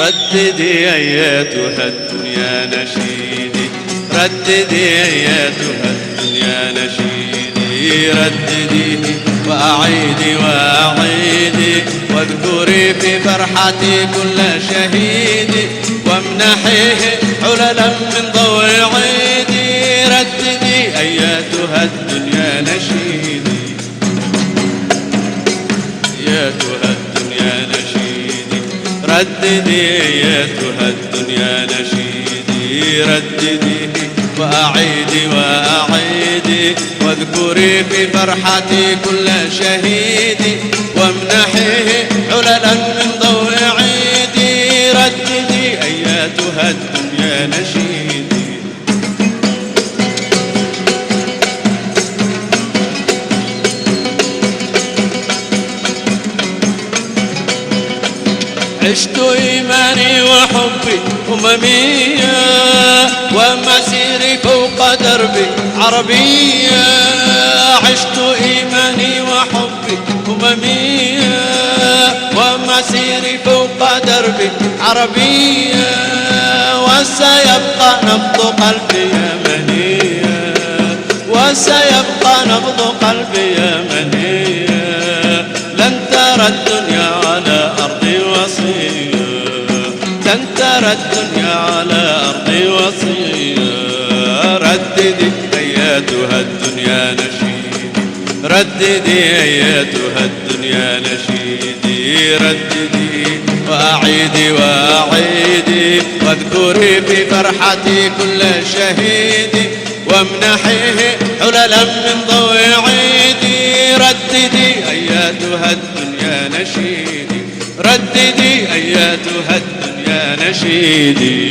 رددي أيتها الدنيا نشيدي، رددي أيتها الدنيا نشيدي، رددي وأعيدي وأعيدي، واذكري في فرحتي كل شهيد، وامنحيه حللا من ضوء عيدي. رددي أيتها الدنيا نشيدي، أيتها الدنيا نشيدي، رددي أيتها الدنيا نشيدي، رددي وأعيدي وأعيدي، واذكري في فرحتي كل شهيد، وامنحيه حللا من ضوء عيدي. رددي أيتها الدنيا نشيدي. عشت إيماني وحبي أممية، ومسيري فوق دربي عربية. عشت إيماني وحبي أممية، ومسيري فوق دربي عربية. وسيبقى نبض قلبي يمنية، وسيبقى نبض قلبي يمنية. لن ترى الدنيا على أرضي وصية، لن ترى الدنيا على أرضي وصية. رددي أيتها الدنيا نشيدي، رددي أيتها الدنيا نشيدي، رددي وأعيدي وأعيدي، واذكري في فرحتي كل شهيد، وامنحيه حللا من ضوء عيدي. رددي أيتها الدنيا نشيدي، رددي أيتها الدنيا نشيدي.